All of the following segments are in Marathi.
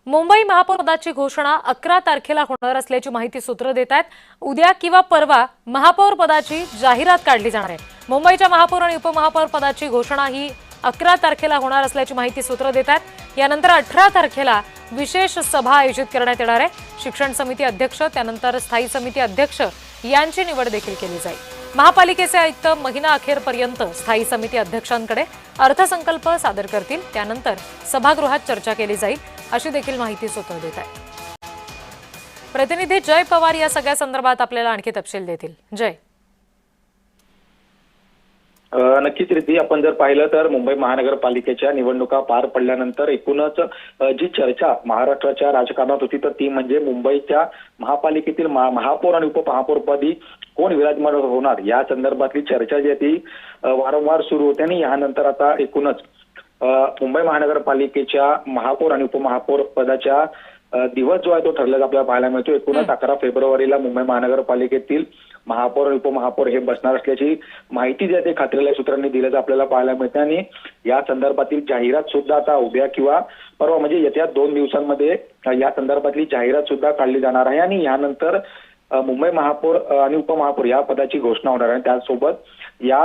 मुंबई महापौर पदाची घोषणा 11 तारखेला होणार असल्याची माहिती सूत्र देत आहेत। उद्या किंवा परवा महापौर पदाची जाहिरात काढली जाणार आहे। मुंबईच्या महापौर आणि उपमहापौर पदाची घोषणा ही 11 तारखेला होणार असल्याची माहिती सूत्र देत आहेत। यानंतर 18 तारखेला विशेष सभा आयोजित करण्यात येणार आहे। शिक्षण समिती अध्यक्ष त्यानंतर स्थायी समिती अध्यक्ष यांची निवड देखील केली जाईल। महापालिकेचे आयुक्त महिना अखेरपर्यंत स्थायी समिती अध्यक्षांकडे अर्थसंकल्प सादर करतील, त्यानंतर सभागृहात चर्चा केली जाईल अशी देखील माहिती सूत्र देत आहे। प्रतिनिधी जय पवार या सगळ्या संदर्भात आपल्याला आणखी तपशील देतील। जय, नक्कीच रिद्धी, आपण जर पाहिलं तर मुंबई महानगरपालिकेच्या निवडणुका पार पडल्यानंतर एकूणच जी चर्चा महाराष्ट्राच्या राजकारणात होती तर ती म्हणजे मुंबईच्या महापालिकेतील महापौर आणि उपमहापौरपदी कोण विराजमान होणार या संदर्भातली चर्चा जी आहे ती वारंवार सुरू होते आणि यानंतर आता एकूणच मुंबई महानगरपालिकेच्या महापौर आणि उपमहापौर पदाच्या दिवस जो आहे तो ठरलेला आपल्याला पाहायला मिळतो। एकूणच 11 फेब्रुवारीला मुंबई महानगरपालिकेतील महापौर आणि उपमहापौर हे बसणार असल्याची माहिती जी आहे ते खात्रीलायक सूत्रांनी दिल्याचं आपल्याला पाहायला मिळते आणि या संदर्भातील जाहिरात सुद्धा आता उद्या किंवा परवा म्हणजे येत्या 2 दिवसांमध्ये या संदर्भातली जाहिरात सुद्धा काढली जाणार आहे आणि यानंतर मुंबई महापौर आणि उपमहापौर या पदाची घोषणा होणार आहे। त्याचसोबत या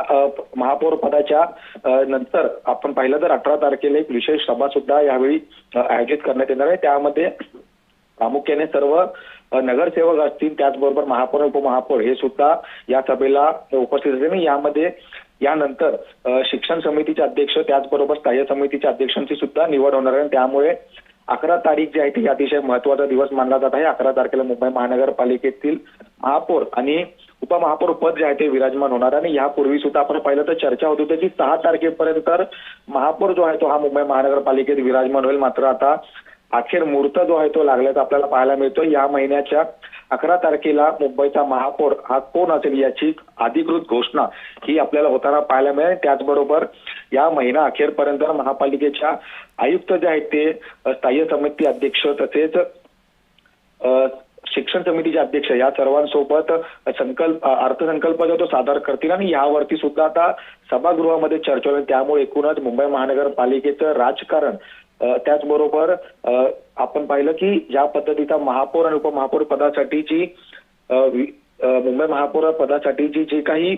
महापौर पदाच्या नंतर आपण पाहिलं तर 18 तारखेला एक विशेष सभा सुद्धा यावेळी आयोजित करण्यात येणार आहे। त्यामध्ये प्रामुख्याने सर्व नगरसेवक असतील, त्याचबरोबर महापौर उपमहापौर हे सुद्धा या सभेला उपस्थित असतील। यामध्ये यानंतर शिक्षण समितीचे अध्यक्ष त्याचबरोबर स्थायी समितीच्या अध्यक्षांची सुद्धा निवड होणार आहे। त्यामुळे 11 तारीख जी आहे ती अतिशय महत्वाचा दिवस मानला जात आहे। 11 तारखेला मुंबई महानगरपालिकेतील महापौर आणि उपमहापौर पद जे आहे ते विराजमान होणार आणि यापूर्वी सुद्धा आपण पाहिलं तर चर्चा होती होती की 6 तारखेपर्यंत महापौर जो आहे तो हा मुंबई महानगरपालिकेत विराजमान होईल। मात्र आता अखेर मुहूर्त जो आहे तो लागल्याचं आपल्याला पाहायला मिळतो। या महिन्याच्या 11 तारखेला मुंबईचा महापौर हा कोण असेल याची अधिकृत घोषणा ही आपल्याला होताना पाहायला मिळेल। त्याचबरोबर या महिना अखेरपर्यंत महापालिकेच्या आयुक्त जे आहेत ते स्थायी समिती अध्यक्ष तसेच शिक्षण समितीचे अध्यक्ष या सर्वांसोबत अर्थसंकल्प जो तो सादर करतील आणि यावरती सुद्धा आता सभागृहामध्ये चर्चा होईल। त्यामुळे एकूणच मुंबई महानगरपालिकेचं राजकारण त्याचबरोबर आपण पाहिलं की ज्या पद्धतीचा महापौर आणि उपमहापौर पदासाठीची मुंबई महापौर पदासाठीची जी काही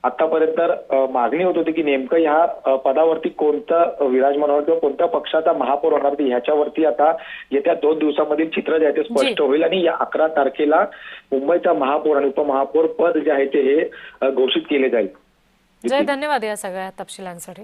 आतापर्यंत मागणी होत होती की नेमकं ह्या पदावरती कोणतं विराजमान होणार किंवा कोणत्या पक्षाचा महापौर होणार ह्याच्यावरती आता येत्या 2 दिवसामधील चित्र जे आहे ते स्पष्ट होईल आणि या 11 तारखेला मुंबईचा महापौर आणि उपमहापौर पद जे आहे ते हे घोषित केले जाईल। जय, धन्यवाद या सगळ्या तपशिलांसाठी।